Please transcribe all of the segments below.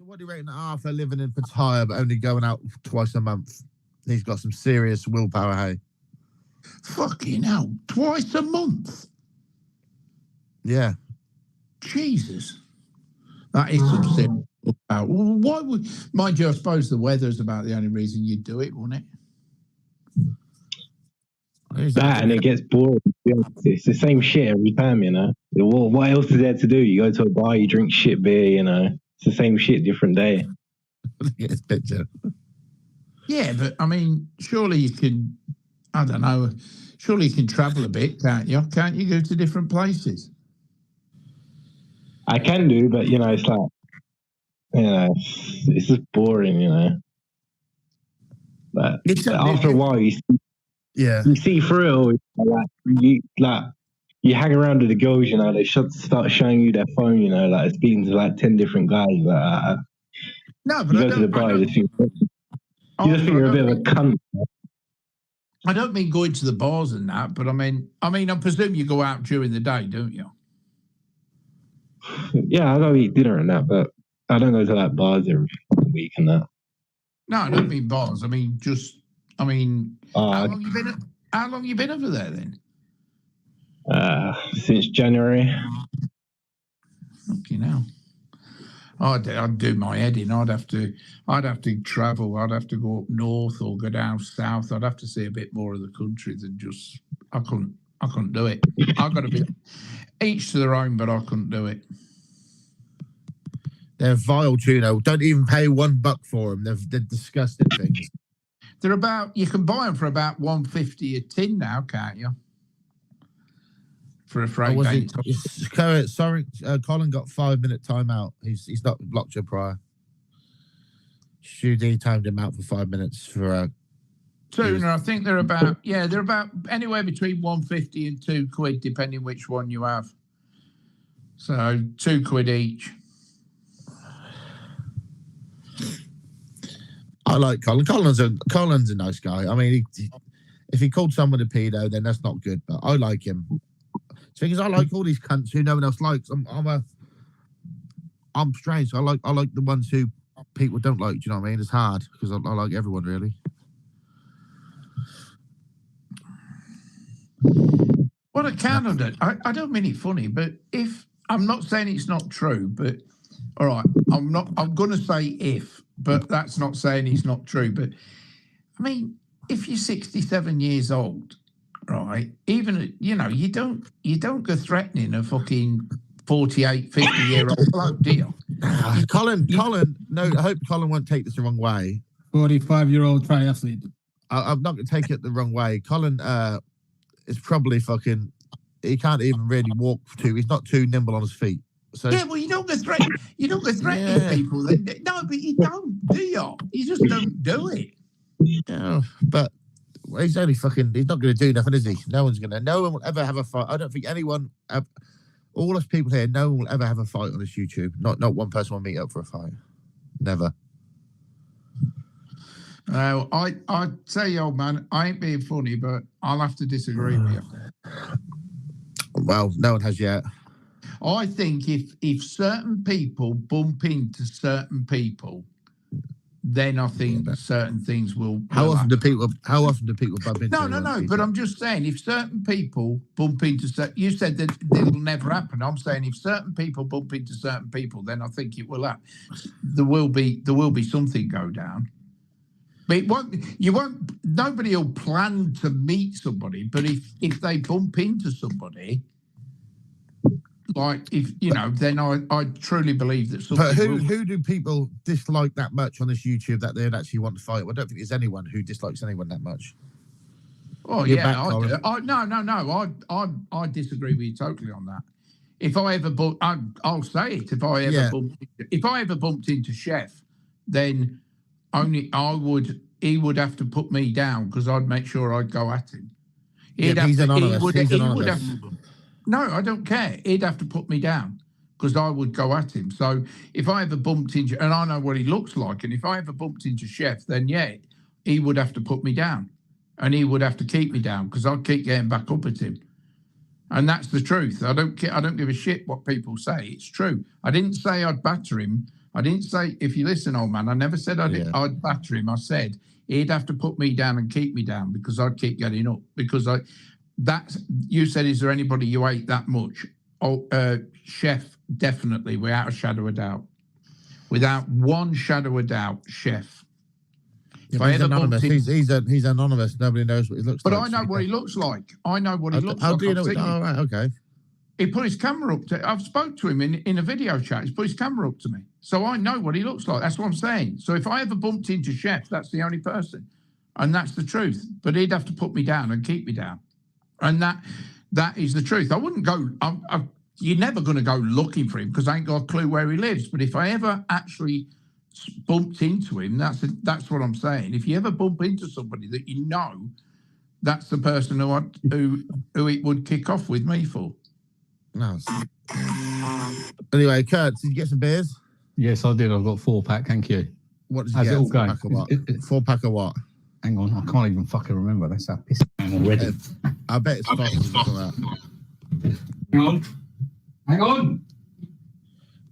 what do you reckon Arthur living in Pattaya but only going out twice a month? He's got some serious willpower, hey? Fucking hell, twice a month? Yeah. Jesus. That is some serious willpower. Why would, mind you, I suppose the weather's about the only reason you'd do it, wouldn't it? That and it gets boring. It's the same shit every time, you know. What else is there to do? You go to a bar, you drink shit beer, you know. It's the same shit, different day. Yes, picture. Yeah, but I mean, surely you can, I don't know, surely you can travel a bit, can't you? Can't you go to different places? I can do, but, you know, it's like, you know, it's just boring, you know. But after a while, you see through it. You hang around with the girls, you know, they start showing you their phone, you know, like speaking to like 10 different guys. No, but you go to the bar, you just think you're a bit of a cunt. I don't mean going to the bars and that, but I mean, I presume you go out during the day, don't you? Yeah, I go eat dinner and that, but I don't go to like bars every week and that. No, I don't mean bars. I mean, how long you been over there then? Since January. Fucking hell. I'd do my head in. I'd have to travel. I'd have to go up north or go down south. I'd have to see a bit more of the country than just. I couldn't do it. I've got to be each to their own, but I couldn't do it. They're vile tuna. Don't even pay $1 for them. They're disgusting things. They're you can buy them for about $1.50 a tin now, can't you? For a freight Sorry, Colin got 5-minute timeout. He's not blocked your prior. Judy timed him out for 5 minutes for tuna. I think they're about anywhere between $1.50 and £2, depending which one you have. So £2 each. I like Colin. Colin's a nice guy. I mean, if he called someone a pedo, then that's not good. But I like him. The thing is, I like all these cunts who no one else likes. I'm strange. I like the ones who people don't like. Do you know what I mean? It's hard because I like everyone really. What a candidate! I don't mean it funny, but if I'm not saying it's not true, but all right, I'm going to say if. But that's not saying it's not true. But I mean, if you're 67 years old, right? Even you don't go threatening a fucking 48, 50-year-old bloke, do you? Colin. No, I hope Colin won't take this the wrong way. 45-year-old triathlete. I'm not going to take it the wrong way. Colin is probably fucking. He can't even really walk he's not too nimble on his feet. So, yeah, well, you don't go threatening people. No, but you don't, do you? You just don't do it. No, but he's only fucking. He's not going to do nothing, is he? No one will ever have a fight. I don't think anyone. All us people here, no one will ever have a fight on this YouTube. Not one person will meet up for a fight. Never. I tell you, old man, I ain't being funny, but I'll have to disagree with you. Well, no one has yet. I think if certain people bump into certain people, then I think certain things will. How often do people bump into? No. But I'm just saying, if certain people bump into you said that it will never happen. I'm saying if certain people bump into certain people, then I think it will happen. There will be something go down. But it won't. You won't. Nobody will plan to meet somebody. But if they bump into somebody. Like then I truly believe that. But who do people dislike that much on this YouTube that they'd actually want to fight? Well, I don't think there's anyone who dislikes anyone that much. Oh yeah, I disagree with you totally on that. If I ever I'll say it. If I ever bumped into Chef, then he would have to put me down because I'd make sure I'd go at him. He's anonymous. No, I don't care. He'd have to put me down because I would go at him. So if I ever bumped into, and I know what he looks like, and if I ever bumped into Chef, then he would have to put me down, and he would have to keep me down because I'd keep getting back up at him. And that's the truth. I don't give a shit what people say. It's true. I didn't say I'd batter him. I didn't say, if you listen, old man, I never said I'd batter him. I said he'd have to put me down and keep me down because I'd keep getting up. Because you said, is there anybody you hate that much? Oh, Chef, definitely, without a shadow of doubt. Without one shadow of doubt, Chef. Yeah, he's anonymous. He's anonymous. Nobody knows what he looks like. But I know what he looks like. I know what he looks like. How do you know? Oh, right, okay. He put his camera up I've spoke to him in a video chat. He's put his camera up to me. So I know what he looks like. That's what I'm saying. So if I ever bumped into Chef, that's the only person. And that's the truth. But he'd have to put me down and keep me down. And that is the truth. I wouldn't go... you're never going to go looking for him because I ain't got a clue where he lives. But if I ever actually bumped into him, that's what I'm saying. If you ever bump into somebody that you know, that's the person who it would kick off with me for. No. Anyway, Kurt, did you get some beers? Yes, I did. I've got 4-pack. Thank you. What did you How's get? it all going? 4-pack of what? Hang on, I can't even fucking remember. That's how pissed I am already. I bet it's Foster's. Hang on.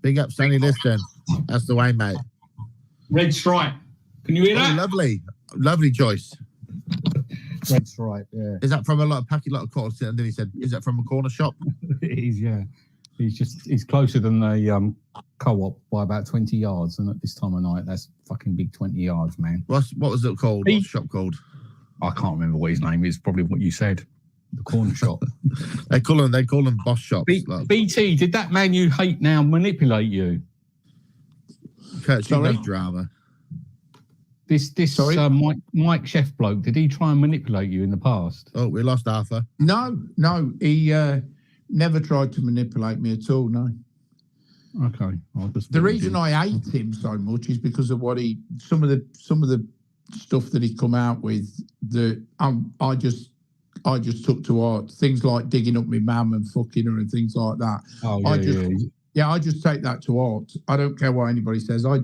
Big up, Sonny Liston. That's the way, mate. Red Stripe. Can you hear that? Lovely choice. Red Stripe, yeah. Is that from a lot of quarters? And then he said, is that from a corner shop? It is, yeah. He's closer than the co-op by about 20 yards. And at this time of night, that's fucking big 20 yards, man. What was it called? What's the shop called? I can't remember what his name is. Probably what you said. The corner shop. They call them boss shops. BT, did that man you hate now manipulate you? Kurt, you love drama. This Mike Chef bloke, did he try and manipulate you in the past? Oh, we lost Arthur. No, he never tried to manipulate me at all, no. Okay. The reason I hate him so much is because of some of the stuff that he come out with that I just took to heart. Things like digging up my mum and fucking her and things like that. Oh, I just take that to heart. I don't care what anybody says. I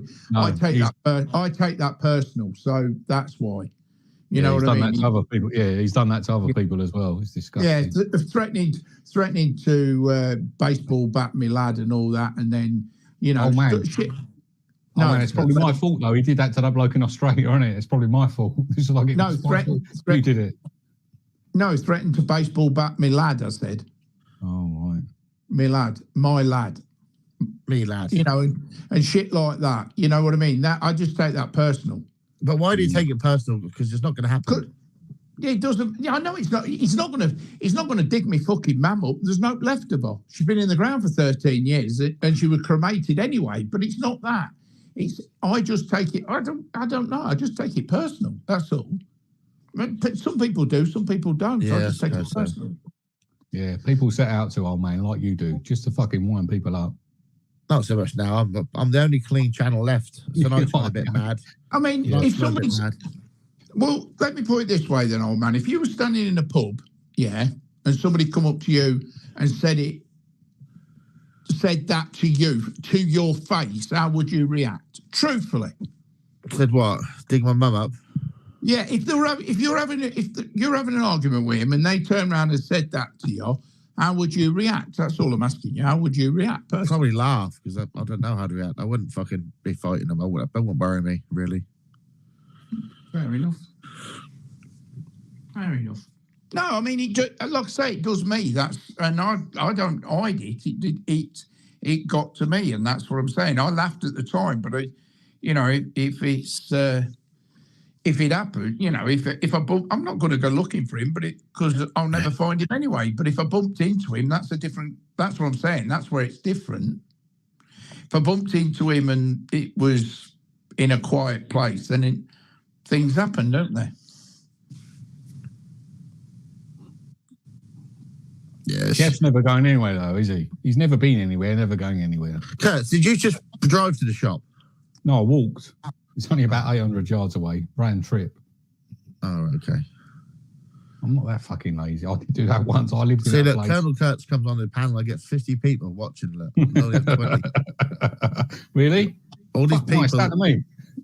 take that personal. So that's why. You know what I mean? That to other people. Yeah, he's done that to other people as well. It's disgusting. Yeah, threatening to baseball bat me lad and all that, and then Oh man. Shit. No, man, it's probably my fault though. He did that to that bloke in Australia, isn't it? It's probably my fault. This is like you did it. No, threatened to baseball bat me lad. I said. Oh right. My lad. Me lad. You know, and shit like that. You know what I mean? That I just take that personal. But why do you take it personal? Because it's not going to happen. Yeah, it doesn't. Yeah, I know it's not. He's not going to dig me fucking mum up. There's no left of her. She's been in the ground for 13 years, and she was cremated anyway. But it's not that. I just take it. I don't know. I just take it personal. That's all. Some people do. Some people don't. So I just take it personal. Yeah, people set out to, old man, like you do, just to fucking wind people up. Not so much now. I'm the only clean channel left. So now it's a bit mad. I mean, if somebody's... Well, let me put it this way then, old man. If you were standing in a pub, and somebody come up to you and said that to you, to your face, how would you react? Truthfully. Said what? Dig my mum up? Yeah, if you're having an argument with him and they turn around and said that to you, how would you react? That's all I'm asking you. How would you react? Personally? Probably laugh because I don't know how to react. I wouldn't fucking be fighting them. It wouldn't worry me, really. Fair enough. No, I mean, like I say, it does me. And I don't hide it. It got to me, and that's what I'm saying. I laughed at the time, but if it happened, if I bump, I'm not going to go looking for him, because I'll never find him anyway. But if I bumped into him, that's what I'm saying. That's where it's different. If I bumped into him and it was in a quiet place, then things happen, don't they? Yes. Chef's never going anywhere though, is he? He's never been anywhere, never going anywhere. Kurt, did you just drive to the shop? No, I walked. It's only about 800 yards away. Round trip. Oh, okay. I'm not that fucking lazy. I did do that once. I lived in that place. See, look, Colonel Kurtz comes on the panel. I get 50 people watching. Look, I only have 20. Really? All these people. Nice, that to me.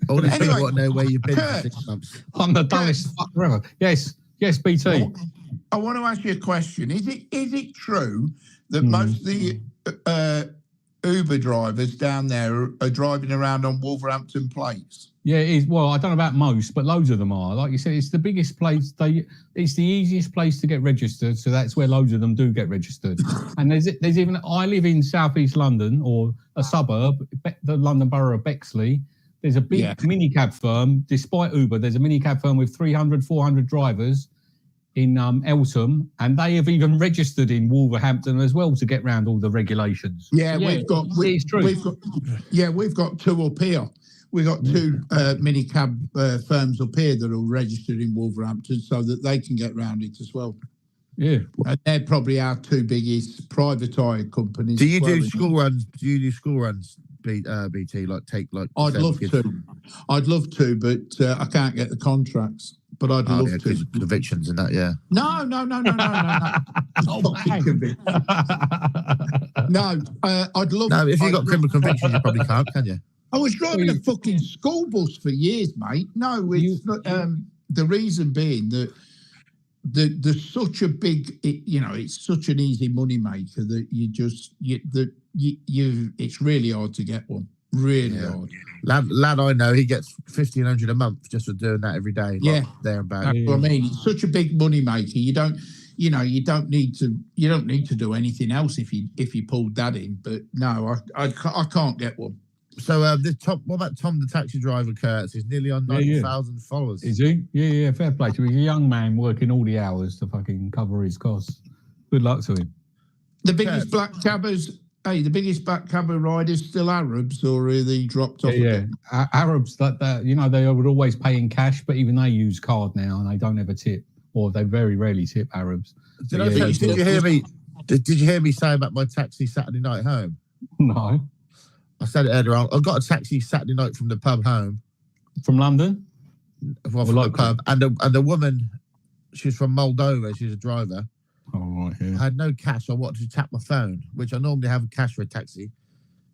All these people want to know where you've been for 6 months. I'm the dullest fucker ever. Yes, BT. I want to ask you a question. Is it true that most of the Uber drivers down there are driving around on Wolverhampton plates. Yeah, it is. Well, I don't know about most, but loads of them are. Like you said, it's the biggest place. It's the easiest place to get registered, so that's where loads of them do get registered. And there's even. I live in southeast London, or a suburb, the London borough of Bexley. There's a big minicab firm. Despite Uber, there's a minicab firm with 300, 400 drivers in Eltham, and they have even registered in Wolverhampton as well to get round all the regulations. Yeah, So, we've got two up here. We've got two minicab firms up here that are registered in Wolverhampton so that they can get round it as well. Yeah. And they're probably our two biggest private hire companies. Do you do school runs? Do you do school runs, BT? I'd love to, but I can't get the contracts. But I'd love to. Convictions and that, yeah. No. No, I'd love. No, if you've got criminal convictions, you probably can't, can you? I was driving a fucking school bus for years, mate. No, it's not. The reason being that there's such a big, it's such an easy money maker that it's really hard to get one. Really hard. Lad, I know he gets 1,500 a month just for doing that every day. There and back. That's what I mean. It's such a big money maker. You don't need to do anything else if you pulled that in. But no, I can't get one. So what about Tom the taxi driver, Kurtz? He's nearly on 90,000 followers. Is he? Yeah, fair play to him. He's a young man working all the hours to fucking cover his costs. Good luck to him. The biggest black cabbers. Hey, the biggest black cabber riders still Arabs, or are they dropped off? Yeah. Arabs that they would always pay in cash, but even they use card now, and they don't ever tip, or they very rarely tip Arabs. Did you hear me? Did you hear me say about my taxi Saturday night home? No. I said it earlier on. I got a taxi Saturday night from the pub home. From London? Well, from the pub, and the woman, she's from Moldova. She's a driver. Oh, right, yeah. I had no cash. I wanted to tap my phone, which I normally have cash for a taxi,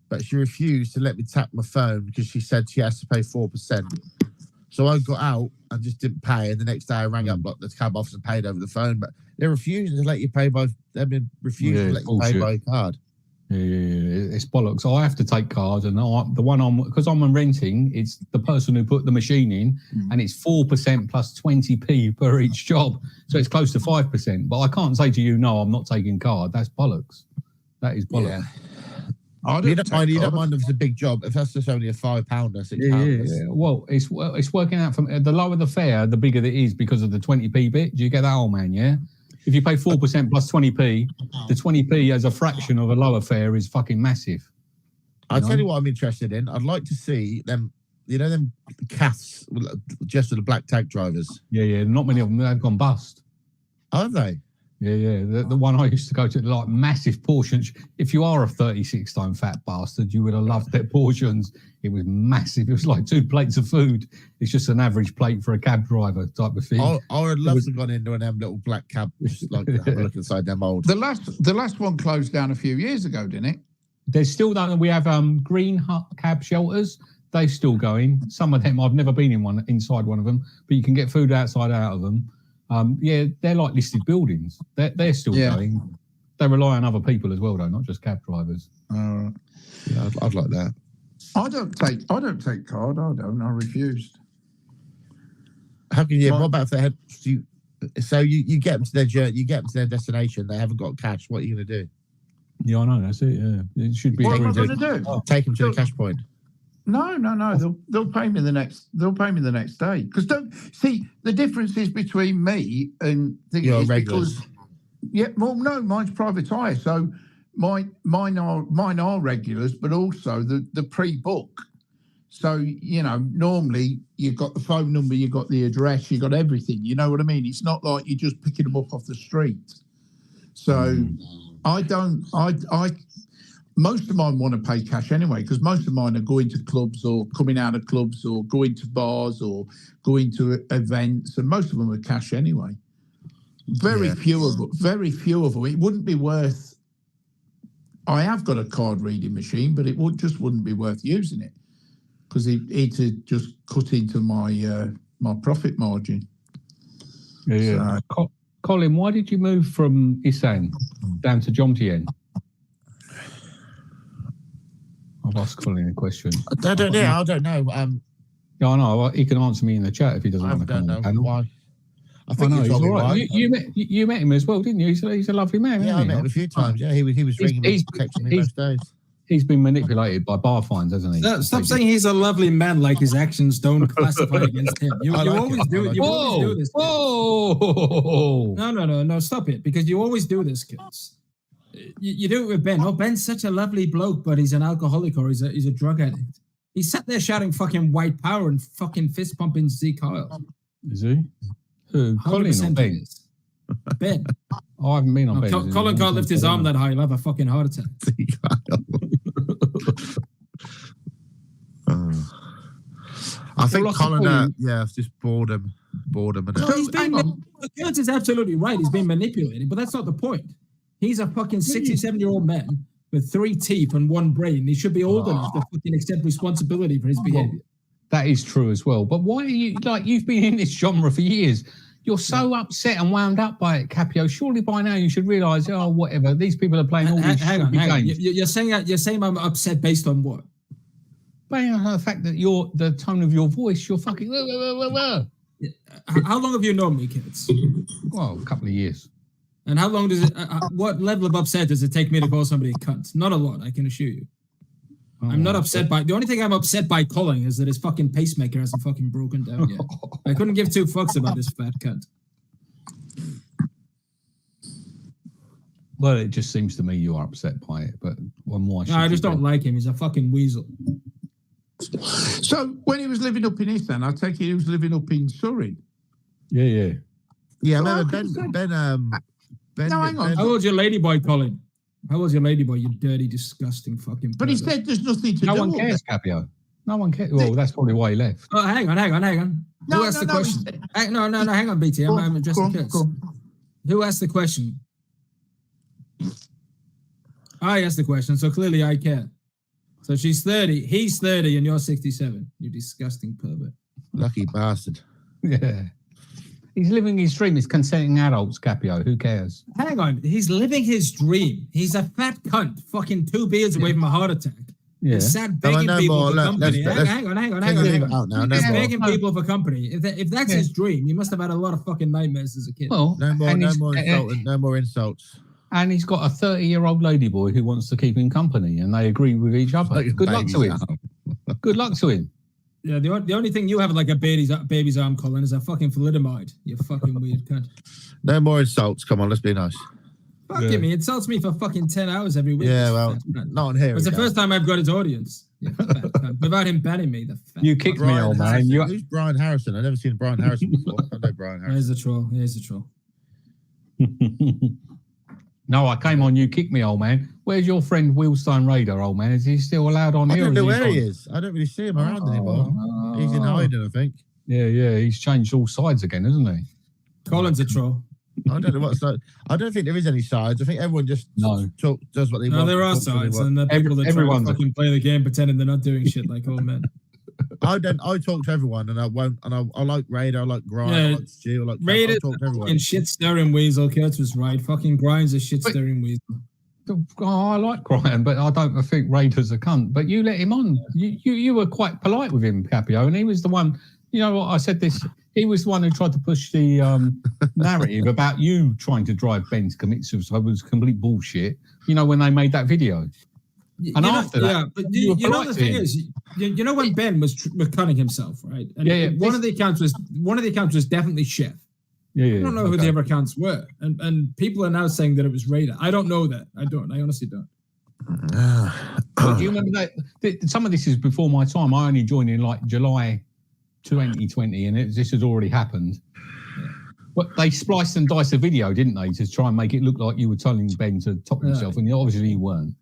but she refused to let me tap my phone because she said she has to pay 4%. So I got out and just didn't pay. And the next day I rang up the cab office and paid over the phone, but they're refusing to let you pay by. They've been refusing to let you pay by card. Yeah, it's bollocks. I have to take card, and because I'm renting, it's the person who put the machine in, and it's 4% plus 20p per each job, so it's close to 5%. But I can't say to you, no, I'm not taking card. That's bollocks. That is bollocks. Yeah. You don't mind if it's a big job. If that's just only a £5, £6. Yeah. Well, it's working out from the lower the fare, the bigger it is because of the 20p bit. Do you get that, old man? Yeah. If you pay 4% plus 20p, the 20p as a fraction of a lower fare is fucking massive. I'll tell you what I'm interested in. I'd like to see them, them CAFs, just for the black tag drivers. Yeah. Not many of them. They've gone bust. Have they? Yeah. The one I used to go to, like massive portions. If you are a 36-stone fat bastard, you would have loved their portions. It was massive. It was like 2 plates of food. It's just an average plate for a cab driver type of thing. I would love to have gone into them little black cab, just like have a look inside them old. The last one closed down a few years ago, didn't it? There's still that. We have green hut cab shelters. They're still going. Some of them, I've never been inside one of them, but you can get food out of them. They're like listed buildings. They're still going. They rely on other people as well, though, not just cab drivers. Yeah, I'd like that. I don't take card. I refused. How can you? What about if they had? So you get them to their journey, you get them to their destination. They haven't got cash. What are you going to do? Yeah, I know. That's it. Yeah, it should be. What am I going to do? Take them to the cash point. No. They'll pay me the next. They'll pay me the next day. Because don't see the differences between me and your regulars. Mine's private hire, so mine are regulars, but also the pre-book. So normally you've got the phone number, you've got the address, you've got everything. You know what I mean? It's not like you're just picking them up off the street. So most of mine want to pay cash anyway, because most of mine are going to clubs or coming out of clubs or going to bars or going to events, and most of them are cash anyway. Very few of them. It wouldn't be worth. I have got a card reading machine, but it wouldn't be worth using it because it'd just cut into my my profit margin. Yeah. So, Colin, why did you move from Isan down to Jomtien? I've asked Colin a question. I don't know. Yeah, I know. He can answer me in the chat if he doesn't want to come on the panel. Why. I think he's all right. You met him as well, didn't you? He's a lovely man. Yeah, I met him a few times. Yeah, he was ringing me, texting me most days. He's been manipulated by bar fines, hasn't he? Stop saying he's a lovely man like his actions don't classify against him. You always do this. Whoa! No, stop it. Because you always do this, kids. You do it with Ben. Oh, Ben's such a lovely bloke, but he's an alcoholic or he's a drug addict. He sat there shouting fucking white power and fucking fist pumping Z Kyle. Is he? Who? Colin or Ben? Ben. Oh, I haven't been on Ben. Colin can't lift his arm that high. He'll have a fucking heart attack. I think Colin, it's just boredom. Kurtz is absolutely right. He's been manipulated, but that's not the point. He's a fucking 67-year-old man with 3 teeth and 1 brain. He should be old enough to fucking accept responsibility for his behavior. That is true as well. But why are you, you've been in this genre for years. You're so upset and wound up by it, Capio. Surely by now you should realise, whatever. These people are playing all these hang on. games. You're saying I'm upset based on what? Based on the fact that the tone of your voice, you're fucking. How long have you known me, kids? Well, a couple of years. And how long does it? What level of upset does it take me to call somebody a cunt? Not a lot, I can assure you. I'm not upset by. The only thing I'm upset by calling is that his fucking pacemaker hasn't fucking broken down yet. I couldn't give 2 fucks about this fat cunt. Well, it just seems to me you are upset by it, but one more. No, I just don't like him. He's a fucking weasel. So when he was living up in East End, I take it he was living up in Surrey. Yeah. I remember Ben. No, hang on. How old's your ladyboy, Colin? How old's your ladyboy, you dirty, disgusting fucking But he said there's nothing to do. No one cares, Capio. No one cares. Well, that's probably why he left. Oh, hang on. Who asked the question? No, hang on, BT. I'm addressing kids. Who asked the question? I asked the question, so clearly I care. So she's 30, he's 30, and you're 67. You disgusting pervert. Lucky bastard. Yeah. He's living his dream. He's consenting adults, Capio. Who cares? Hang on. He's living his dream. He's a fat cunt, fucking 2 beers away from a heart attack. Yeah. He's sat begging people for company. Hang on. He's begging people for company. If that's his dream, he must have had a lot of fucking nightmares as a kid. Well, no more insults. And he's got a 30-year-old ladyboy who wants to keep him company, and they agree with each other. Good luck to him. Good luck to him. Yeah, the only thing you have like a baby's arm, Colin, is a fucking thalidomide. You fucking weird cunt. No more insults. Come on, let's be nice. Fuck him. He insults me for fucking 10 hours every week. Yeah, well, not on here. It's the first time I've got his audience. Yeah, without him banning me. You kicked me, old man. Who's Brian Harrison? I've never seen Brian Harrison before. I know Brian Harrison. He's a troll. No, I came on. You kicked me, old man. Where's your friend Wheelstone Raider, old man? Is he still allowed on here? I don't know where he is. I don't really see him around anymore. He's in hiding, I think. Yeah. He's changed all sides again, hasn't he? Colin's a troll. I don't know what side. I don't think there is any sides. I think everyone just does what they want. No, there are sides, and the people that try to fucking play the game pretending they're not doing shit like old men. I talk to everyone, and I won't. And I like Raider, I like Grind, I like Stu, I like Raider. Talk to everyone. Fucking shit stirring weasel. Kurtz was right. Fucking Grind's a shit stirring weasel. Oh, I like Grind, but I don't think Raider's a cunt. But you let him on. You were quite polite with him, Capio, and he was the one. You know what? I said this. He was the one who tried to push the narrative about you trying to drive Ben to commit suicide. It was complete bullshit. You know when they made that video. And after that, but you know the thing is, you know when Ben was cutting himself, right? And one of the accounts was definitely Chef. Yeah. I don't know who the other accounts were, and people are now saying that it was Raider. I don't know that. I honestly don't. But do you remember that? Some of this is before my time. I only joined in like July 2020, and this had already happened. Yeah. But they spliced and diced the video, didn't they, to try and make it look like you were telling Ben to top himself, and obviously you weren't.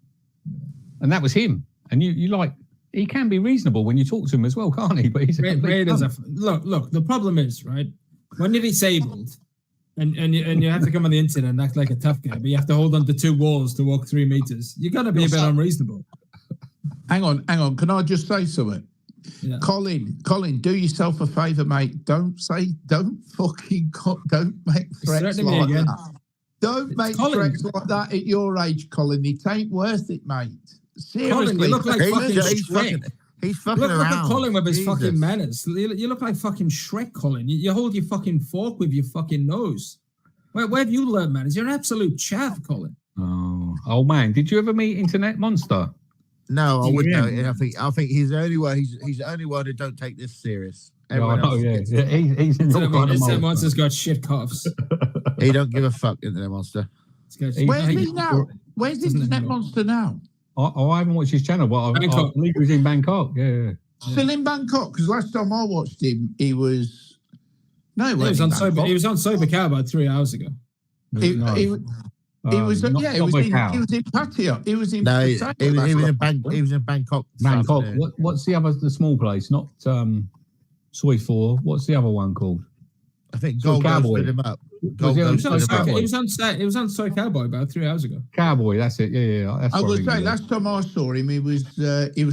And that was him. And you like, he can be reasonable when you talk to him as well, can't he? But he's look. The problem is, right, when you're disabled, and you have to come on the internet and act like a tough guy, but you have to hold on to 2 walls to walk 3 meters. You're gonna be a bit unreasonable. Hang on. Can I just say something? Yeah. Colin, do yourself a favour, mate. Don't make threats like that. Don't make threats like that at your age, Colin. It ain't worth it, mate. seriously, you look like fucking he's Shrek. He's fucking Look around. at Colin with his Jesus. fucking manners. You look like fucking Shrek, Colin. You hold your fucking fork with your fucking nose. Where have you learned manners? You're an absolute chav, Colin. Oh man, did you ever meet Internet Monster? No, I wouldn't know. I think he's the only one. He's the only one who don't take this serious. Everyone else He's in all kind of Internet mold. Monster's got shit coughs. he don't give a fuck. Internet Monster. Where's he now? Where's the Internet Monster now? I haven't watched his channel, but I believe he was in Bangkok. Yeah. Still in Bangkok? Because last time I watched him, he was. No, He was on Sober Cow about 3 hours ago. He was in Pattaya. He was in. No, he was in Bangkok. Bangkok. What's the small place? Not Soy 4. What's the other one called? I think Gold stood him up. He was on Soy Cowboy about 3 hours ago. Cowboy, that's it. Yeah. That's I would say last time I saw him, he was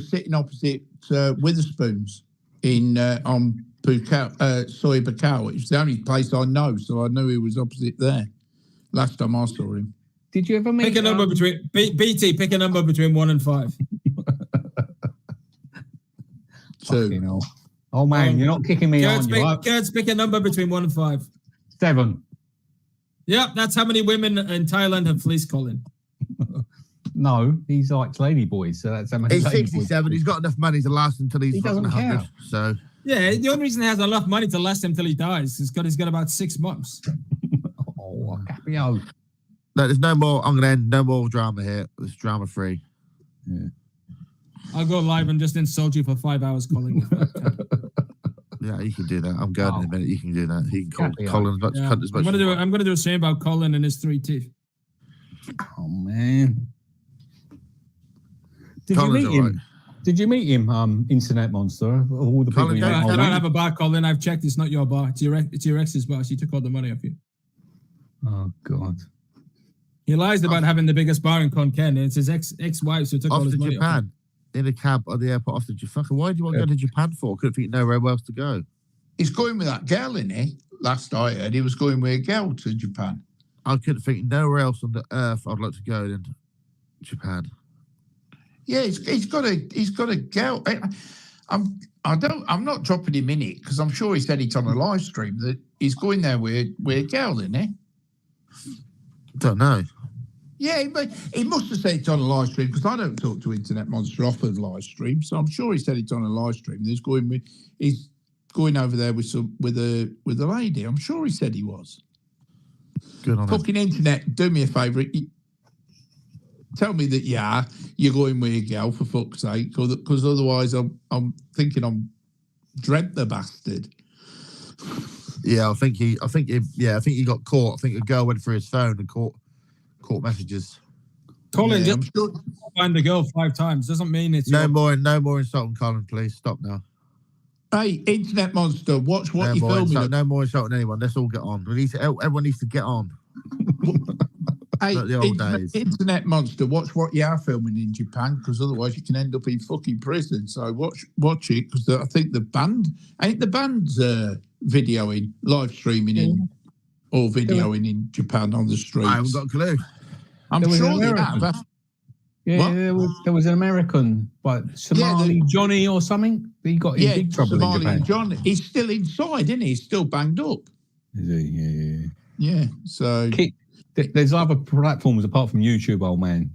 sitting opposite Witherspoons on Soy Bacau. It's the only place I know, so I knew he was opposite there. Last time I saw him. Did you ever meet? Pick a number between BT. Pick a number between 1 and 5. 2. Oh man, you're not kicking me on. Kurtz, pick a number between 1 and 5. 7. Yep, that's how many women in Thailand have fleeced Colin. No, he's like lady boys, so that's how many. He's 67. He's got enough money to last until he's 100. So yeah, the only reason he has enough money to last him till he dies is he's got about 6 months. Capios. No, there's no more. I'm gonna end. No more drama here. It's drama free. Yeah. I'll go live and just insult you for 5 hours, Colin. Yeah, you can do that. I'm going in a minute. You can do that. He can call Colin as much. Yeah. I'm gonna do a stream about Colin and his 3 teeth. Oh man. Did Colin's you meet him? right. Did you meet him, Internet Monster? All the people Colin, I don't have a bar, Colin. I've checked. It's not your bar. It's your ex's bar. She took all the money off you. Oh God. He lies about having the biggest bar in Konkan. It's his ex-wife who took all Off his to money off Japan in a cab at the airport. Off to Japan. Why do you want to go to Japan for? Couldn't think nowhere else to go. He's going with that girl, isn't he? Last I heard, he was going with a girl to Japan. I couldn't think nowhere else on the earth I'd like to go than Japan. Yeah, he's got a girl. I'm not dropping him in it because I'm sure he said it on a live stream that he's going there with a girl, isn't he? Don't know. Yeah, but he must have said it on a live stream because I don't talk to Internet Monster off of live stream, so I'm sure he said it on a live stream. He's going over there with a lady. I'm sure he said he was. Good on him. Fucking internet, do me a favour. Tell me that you're going with a girl for fuck's sake, because otherwise I'm thinking I'm dread the bastard. Yeah, I think he got caught. I think a girl went through his phone and caught messages. Colin, Yeah, just find the girl 5 times doesn't mean it's No more insulting Colin, please. Stop now. Hey, Internet Monster, watch what you're filming. No more insulting anyone. Let's all get on. Everyone needs to get on. Hey, Like the old days. Internet Monster, watch what you are filming in Japan, because otherwise you can end up in fucking prison. So watch it, because I think the band's videoing, live streaming in or videoing in Japan on the streets. I haven't got a clue. I'm sure they have. Yeah, there was an American, Somali Johnny or something. He got in big trouble Somali in Japan. John, he's still inside, isn't he? He's still banged up. Is he? Yeah. So there's other platforms apart from YouTube, old man.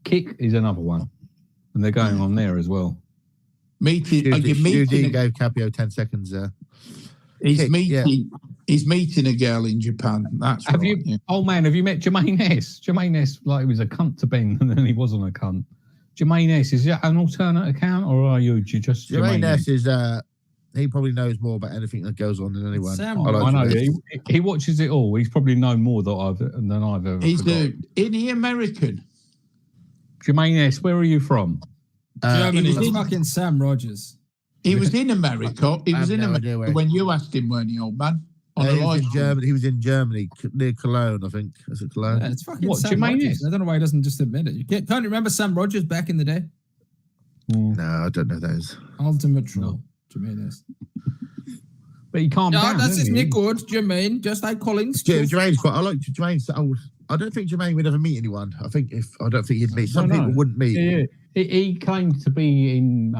Kick is another one, and they're going on there as well. Judy gave Capio 10 seconds there. He's meeting a girl in Japan. That's Have you, old man? Have you met Jermaine S? Jermaine S, like he was a cunt to Ben, and then he wasn't a cunt. Jermaine S, is that an alternate account, or are you just Jermaine S? Is he probably knows more about anything that goes on than anyone. I know. He watches it all. He's probably known more than I've ever. Isn't he American? Jermaine S, where are you from? Germany. He's fucking Sam Rogers. He was in America. He was in America when you asked him, weren't he, old man? He was in Germany. He was in Germany near Cologne, I think. Is it Cologne? Yeah, it's fucking Sam Rogers. I don't know why he doesn't just admit it. Can't you remember Sam Rogers back in the day? No, I don't know those. Ultimate troll. Jermaine S. But he can't. Yeah, that's his nick good, Jermaine. Just like Collins. Jermaine's quite. I like Jermaine's. I don't think Jermaine would ever meet anyone. I don't think he'd meet. Some people wouldn't meet. Yeah. He claimed to be in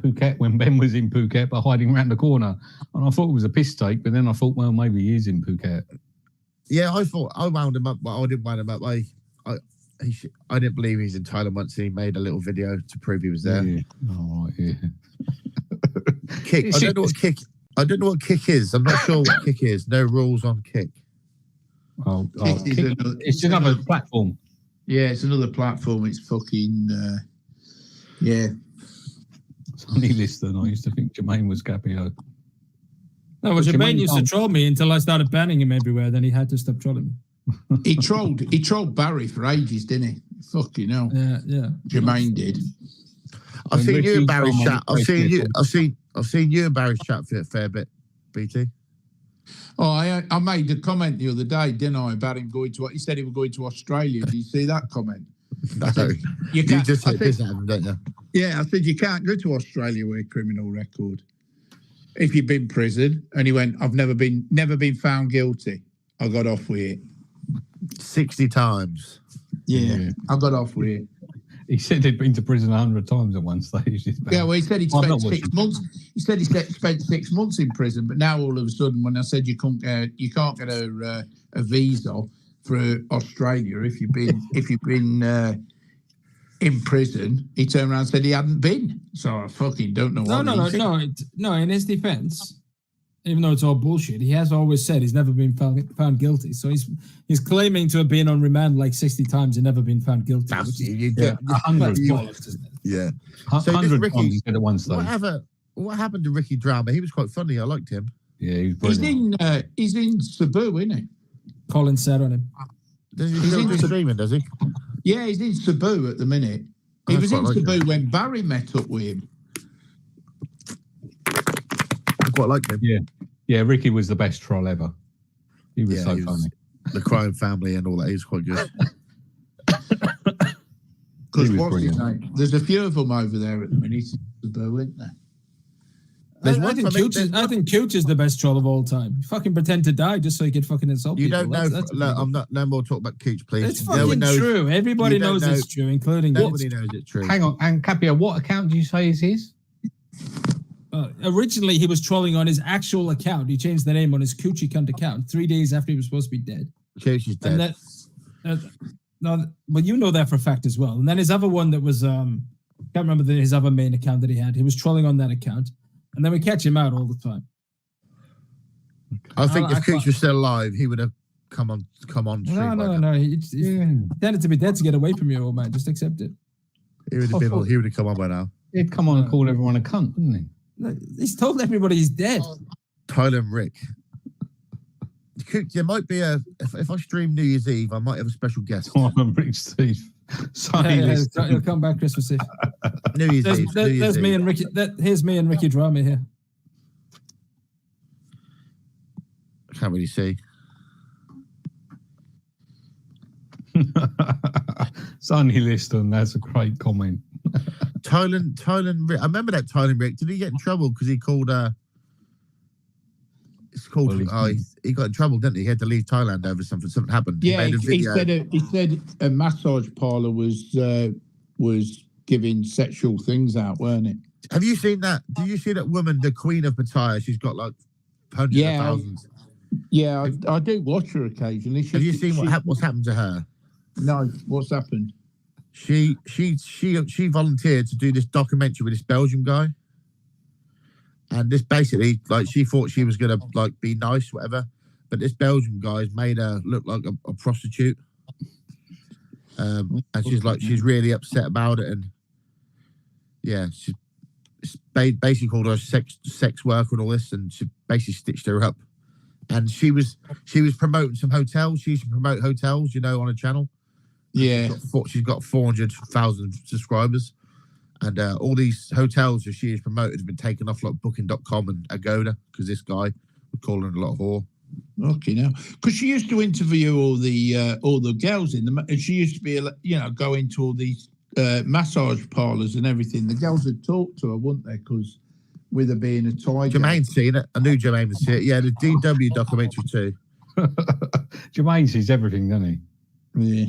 Phuket when Ben was in Phuket, but hiding around the corner. And I thought it was a piss take, but then I thought, well, maybe he is in Phuket. Yeah, I thought I wound him up, but I didn't wound him up. I didn't believe he's in Thailand once he made a little video to prove he was there. Yeah. Oh, right, yeah. Kick. I don't know what kick is. I'm not sure what kick is. No rules on kick. It's another platform. Yeah, it's another platform. It's fucking yeah. Sonny Liston. I used to think Jermaine was Capio. No, well, Jermaine used to troll me until I started banning him everywhere. Then he had to stop trolling me. He trolled Barry for ages, didn't he? Fucking hell. Yeah. Jermaine did. I've seen you and Barry's chat. I've seen you and Barry's chat for a fair bit, BT. Oh, I made a comment the other day, didn't I, about him going to. He said he was going to Australia. Did you see that comment? No, you just hit this at him, don't you? Yeah, I said you can't go to Australia with a criminal record if you've been in prison. And he went, "I've never been found guilty. I got off with it 60 times." Yeah, I got off with it. He said he'd been to prison 100 times at one stage. Yeah, well, he said he'd spent 6 months. He said he spent 6 months in prison, but now all of a sudden, when I said you can't get a visa for Australia if you've been in prison, he turned around and said he hadn't been. So I fucking don't know. No. In his defense, even though it's all bullshit, he has always said he's never been found guilty. So he's claiming to have been on remand like 60 times and never been found guilty. That's, which is, 100 bollocks, isn't it? Yeah. 100 times he said at one stage. What happened to Ricky Drama? He was quite funny. I liked him. Yeah, he was brilliant. He's in Cebu, isn't he? Colin said on him. Does he still do streaming, does he? Yeah, he's in Cebu at the minute. He was in Cebu when Barry met up with him. I quite like him. Yeah, Ricky was the best troll ever. He was so funny. The crime family and all that. He was quite good. Because what's his name? There's a few of them over there at the minute. Cebu, isn't there? I think Cooch is the best troll of all time. Fucking pretend to die just so he can fucking insult people. You don't know. I'm not. No more talk about Cooch, please. It's fucking true. Everybody knows it's true, including nobody knows it's true. Hang on, and Capio, what account do you say is his? Originally, he was trolling on his actual account. He changed the name on his Coochie cunt account 3 days after he was supposed to be dead. Cooch is dead. But you know that for a fact as well. And then his other one that was can't remember his other main account that he had. He was trolling on that account. And then we catch him out all the time. I think if Cooch was still alive, he would have come on stream. No. He tended to be dead to get away from you, old man. Just accept it. He would have come on by now. He'd come on and call everyone a cunt, wouldn't he? No, he's told everybody he's dead. Tyler and Rick. Cooch, there might be if I stream New Year's Eve, I might have a special guest. Tyler and Rick Steve. He'll come back Christmas Eve. New Year's Eve. There's me and Ricky. Here's me and Ricky Drama here. I can't really see. Sonny Liston, that's a great comment. Thailand Rick. I remember that Thailand Rick. Did he get in trouble because he called? It's called. He got in trouble, didn't he? He had to leave Thailand over something. Something happened. Yeah, he said a massage parlor was giving sexual things out, weren't it? Have you seen that? Did you see that woman, the Queen of Pattaya? She's got like hundreds of thousands. Yeah, I do watch her occasionally. Have you seen what's happened to her? No, what's happened? She volunteered to do this documentary with this Belgian guy. And this basically, like, she thought she was gonna like be nice, whatever. But this Belgian guy's made her look like a prostitute. And she's really upset about it. And yeah, she basically called her a sex worker and all this, and she basically stitched her up. And she was promoting some hotels. She used to promote hotels, on a channel. Yeah, she's got 400,000 subscribers. And all these hotels that she has promoted have been taken off like Booking.com and Agoda because this guy was calling her a lot of whore. Okay, now because she used to interview all the girls and she used to be go into all these massage parlors and everything. The girls would talk to her, wouldn't they? Because with her being a tiger. Jermaine's seen it. I knew Jermaine would see it. Yeah, the DW documentary too. Jermaine sees everything, doesn't he? Yeah.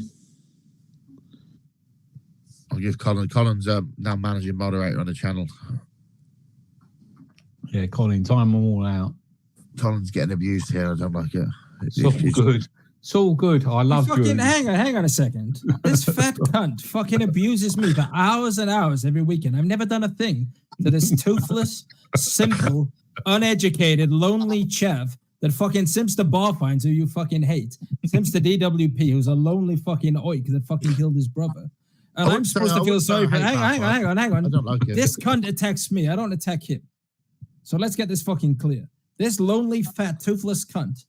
I'll give Colin's now managing moderator on the channel. Yeah, Colin, time them all out. Colin's getting abused here. I don't like it. It's all good. It's all good. I love you. Hang on a second. This fat cunt fucking abuses me for hours and hours every weekend. I've never done a thing to this toothless, simple, uneducated, lonely chav that fucking simps the bar finds who you fucking hate. Simps the DWP who's a lonely fucking oik that fucking killed his brother. And I'm supposed to feel sorry for hang on. I don't like it. This cunt attacks me. I don't attack him. So let's get this fucking clear. This lonely, fat, toothless cunt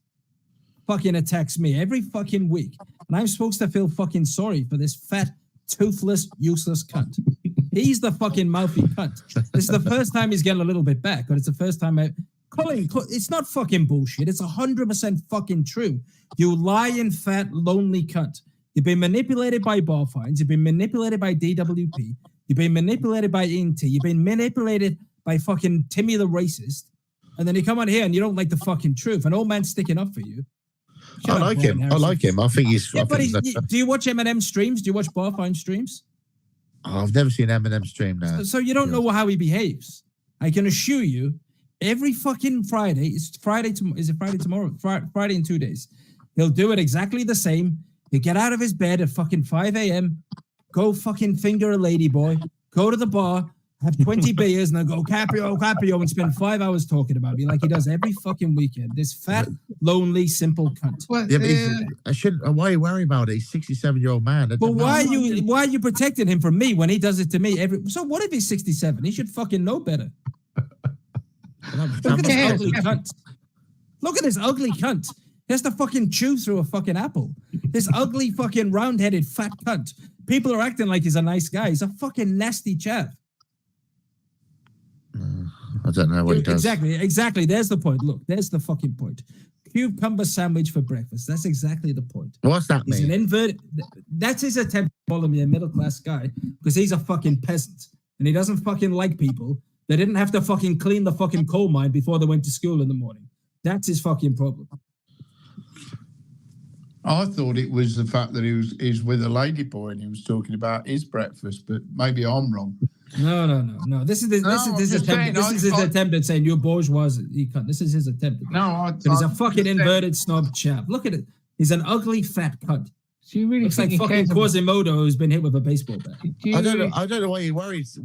fucking attacks me every fucking week. And I'm supposed to feel fucking sorry for this fat, toothless, useless cunt. He's the fucking mouthy cunt. This is the first time he's getting a little bit back, but it's the first time Colin, it's not fucking bullshit. It's 100% fucking true. You lying, fat, lonely cunt. You've been manipulated by bar fines. You've been manipulated by DWP. You've been manipulated by INT. You've been manipulated by fucking Timmy the racist. And then you come on here and you don't like the fucking truth. An old man sticking up for you. I like him. I like him. I think he's. Yeah, but do you watch Eminem streams? Do you watch Barfine streams? Oh, I've never seen Eminem stream now. So you don't know how he behaves. I can assure you, every fucking Friday, is it Friday tomorrow? Friday in 2 days. He'll do it exactly the same. He'll get out of his bed at fucking 5 a.m., go fucking finger a lady boy, go to the bar, have 20 beers, and then go Capio, and spend 5 hours talking about me like he does every fucking weekend. This fat, lonely, simple cunt. Yeah, but I shouldn't. Why are you worried about it? He's a 67-year-old man. But why are you protecting him from me when he does it to me every? So what if he's 67? He should fucking know better. Look at this ugly cunt. Look at this ugly cunt. He has to fucking chew through a fucking apple. This ugly fucking round-headed fat cunt. People are acting like he's a nice guy. He's a fucking nasty chav. I don't know what he does. Exactly. There's the point. Look, there's the fucking point. Cucumber sandwich for breakfast. That's exactly the point. What's that mean? He's an inverted. That's his attempt to call me a middle-class guy because he's a fucking peasant and he doesn't fucking like people that didn't have to fucking clean the fucking coal mine before they went to school in the morning. That's his fucking problem. I thought it was the fact that he's with a lady boy and he was talking about his breakfast, but maybe I'm wrong. No. This is his attempt at saying you're bourgeoisie. He can't. This is his attempt. He's a fucking inverted snob chap. Look at it. He's an ugly fat cunt. So you really looks like fucking Quasimodo who's been hit with a baseball bat. I don't know why he worries.